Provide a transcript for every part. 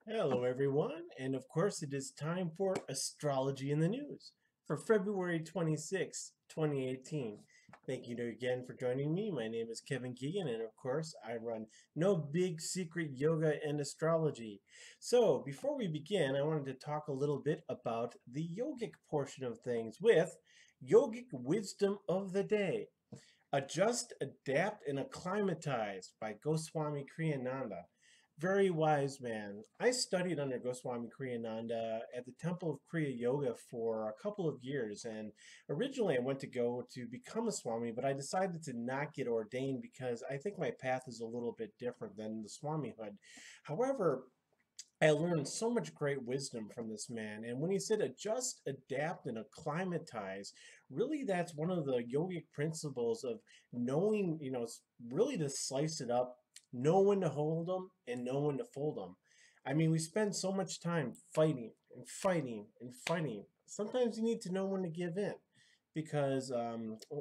Hello, everyone, and of course, it is time for Astrology in the News for February 26, 2018. Thank you again for joining me. My name is Kevin Keegan, and of course, I run No Big Secret Yoga and Astrology. So, before we begin, I wanted to talk a little bit about the yogic portion of things with Yogic Wisdom of the Day. Adjust, Adapt, and Acclimatize by Goswami Kriyananda. Very wise man. I studied under Goswami Kriyananda at the Temple of Kriya Yoga for a couple of years, and originally I went to go to become a Swami, but I decided to not get ordained because I think my path is a little bit different than the Swamihood. However, I learned so much great wisdom from this man. And when he said adjust, adapt, and acclimatize, really that's one of the yogic principles of knowing, really to slice it up, know when to hold them and know when to fold them. I mean, we spend so much time fighting and fighting and fighting. Sometimes you need to know when to give in. Because,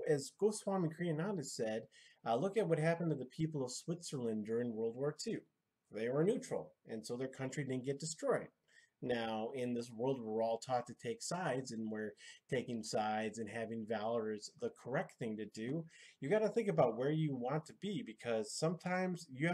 as Goswami Kriyananda said, look at what happened to the people of Switzerland during World War II. They were neutral, and so their country didn't get destroyed. Now, in this world, we're all taught to take sides, and we're taking sides and having valor is the correct thing to do. You got to think about where you want to be because sometimes you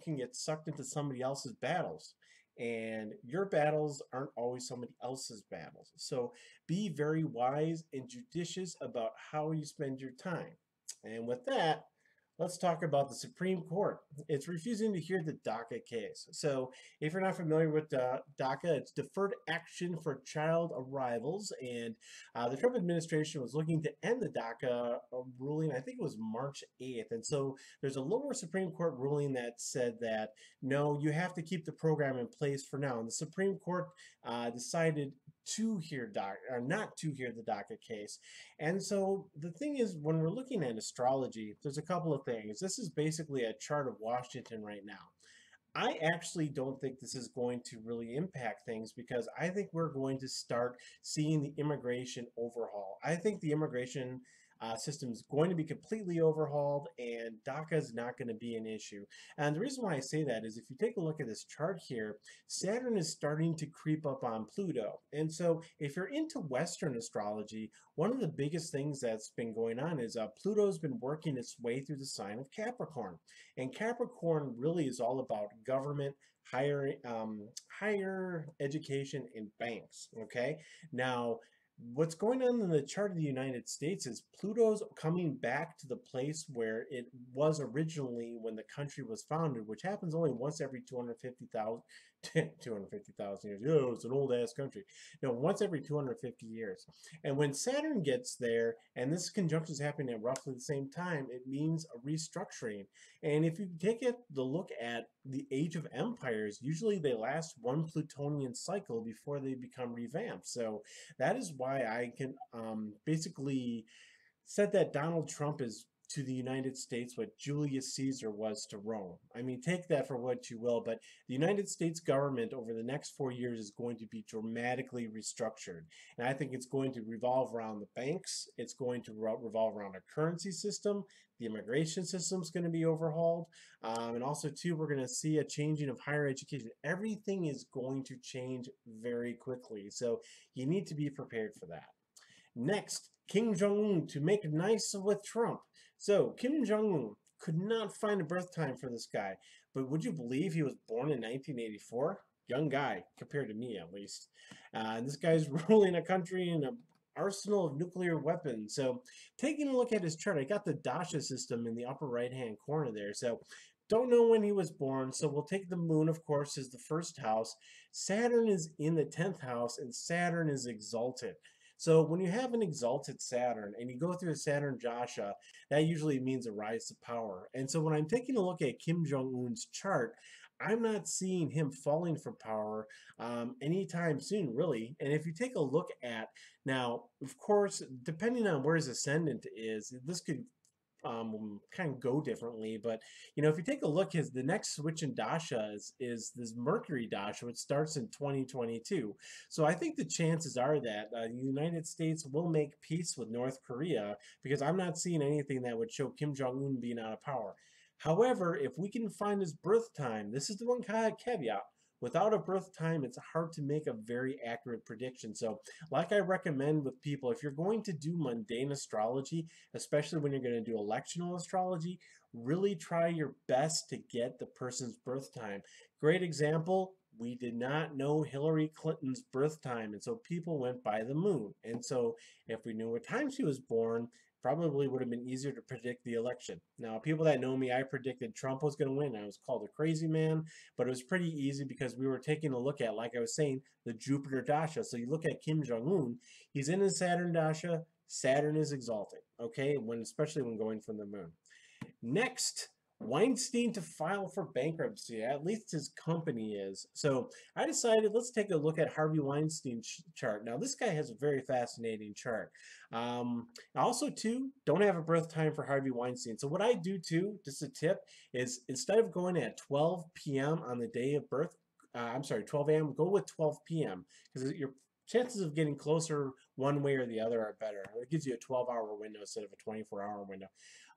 can get sucked into somebody else's battles, and your battles aren't always somebody else's battles. So be very wise and judicious about how you spend your time. And with that, let's talk about the Supreme Court. It's refusing to hear the DACA case. So, if you're not familiar with DACA, it's Deferred Action for Child Arrivals, and the Trump administration was looking to end the DACA ruling. I think it was March 8th, and so there's a lower Supreme Court ruling that said that no, you have to keep the program in place for now. And the Supreme Court decided to hear or not to hear the DACA case. And so the thing is, when we're looking at astrology, there's a couple of things. This is basically a chart of Washington right now. I actually don't think this is going to really impact things because I think we're going to start seeing the immigration overhaul. I think the immigration system is going to be completely overhauled and DACA is not going to be an issue. And the reason why I say that is if you take a look at this chart here, Saturn is starting to creep up on Pluto. And so if you're into Western astrology, one of the biggest things that's been going on is Pluto's been working its way through the sign of Capricorn. And Capricorn really is all about government, higher education, and banks. Okay, now what's going on in the chart of the United States is Pluto's coming back to the place where it was originally when the country was founded, which happens only once every 250,000 250,000 years. Oh, it's an old ass country. No, once every 250 years. And when Saturn gets there, and this conjunction is happening at roughly the same time, it means a restructuring. And if you take the look at the age of empires, usually they last one Plutonian cycle before they become revamped. So that is why I can basically said that Donald Trump is to the United States what Julius Caesar was to Rome. I mean, take that for what you will, but the United States government over the next 4 years is going to be dramatically restructured. And I think it's going to revolve around the banks, it's going to revolve around a currency system, the immigration system is going to be overhauled, and also, too, we're going to see a changing of higher education. Everything is going to change very quickly, so you need to be prepared for that. Next, Kim Jong-un to make nice with Trump. So, Kim Jong-un could not find a birth time for this guy, but would you believe he was born in 1984? Young guy, compared to me at least. And this guy's ruling a country in an arsenal of nuclear weapons. So, taking a look at his chart, I got the Dasha system in the upper right-hand corner there. So, don't know when he was born, so we'll take the moon, of course, as the first house. Saturn is in the 10th house, and Saturn is exalted. So when you have an exalted Saturn and you go through a Saturn Jasha, that usually means a rise to power. And so when I'm taking a look at Kim Jong-un's chart, I'm not seeing him falling from power anytime soon, really. And if you take a look at now, of course, depending on where his ascendant is, this could kind of go differently. But if you take a look, the next switch in Dasha is this Mercury Dasha, which starts in 2022. So I think the chances are that the United States will make peace with North Korea because I'm not seeing anything that would show Kim Jong Un being out of power. However, if we can find his birth time, this is the one caveat. without a birth time, it's hard to make a very accurate prediction. So, like I recommend with people, if you're going to do mundane astrology, especially when you're going to do electional astrology, really try your best to get the person's birth time. Great example. We did not know Hillary Clinton's birth time, and so people went by the moon. And so, if we knew what time she was born, probably would have been easier to predict the election. Now, people that know me, I predicted Trump was going to win. I was called a crazy man, but it was pretty easy because we were taking a look at, like I was saying, the Jupiter Dasha. So you look at Kim Jong-un, he's in his Saturn Dasha. Saturn is exalting, okay, especially when going from the moon. Next, Weinstein to file for bankruptcy. At least his company is. So I decided let's take a look at Harvey Weinstein's chart. Now this guy has a very fascinating chart. Also, too, don't have a birth time for Harvey Weinstein. So what I do too, just a tip, is instead of going at 12 p.m. on the day of birth, I'm sorry, 12 a.m., go with 12 p.m. because your chances of getting closer one way or the other are better. It gives you a 12-hour window instead of a 24-hour window.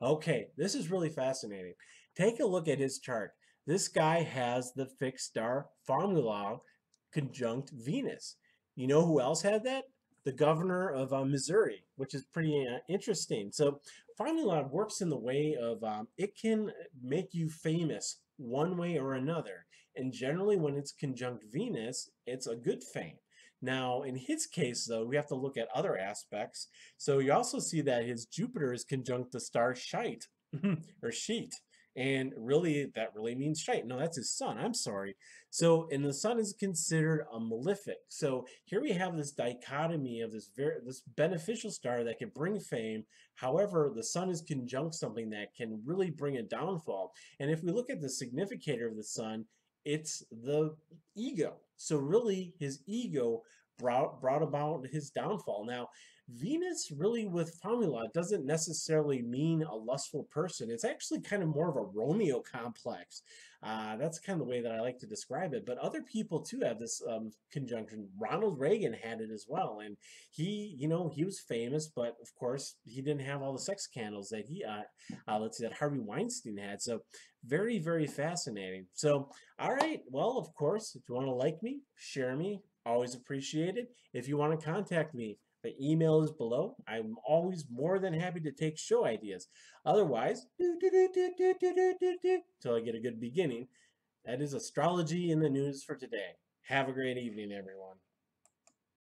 Okay, this is really fascinating. Take a look at his chart. This guy has the fixed star formula conjunct Venus. You know who else had that? The governor of Missouri, which is pretty interesting. So formula works in the way of it can make you famous one way or another. And generally when it's conjunct Venus, it's a good fame. Now, in his case, though, we have to look at other aspects. So you also see that his Jupiter is conjunct the star Shite, or Sheet. And really, that really means Shite. No, that's his sun. I'm sorry. So, and the sun is considered a malefic. So here we have this dichotomy of this beneficial star that can bring fame. However, the sun is conjunct something that can really bring a downfall. And if we look at the significator of the sun, it's the ego. So really, his ego brought about his downfall. Now, Venus really with formula doesn't necessarily mean a lustful person. It's actually kind of more of a Romeo complex. That's kind of the way that I like to describe it. But other people too have this conjunction. Ronald Reagan had it as well, and he was famous, but of course he didn't have all the sex scandals that that Harvey Weinstein had. So very, very fascinating. So all right, well, of course, if you want to like me, share me, always appreciate it. If you want to contact me, the email is below. I'm always more than happy to take show ideas. Otherwise, till I get a good beginning. That is astrology in the news for today. Have a great evening, everyone.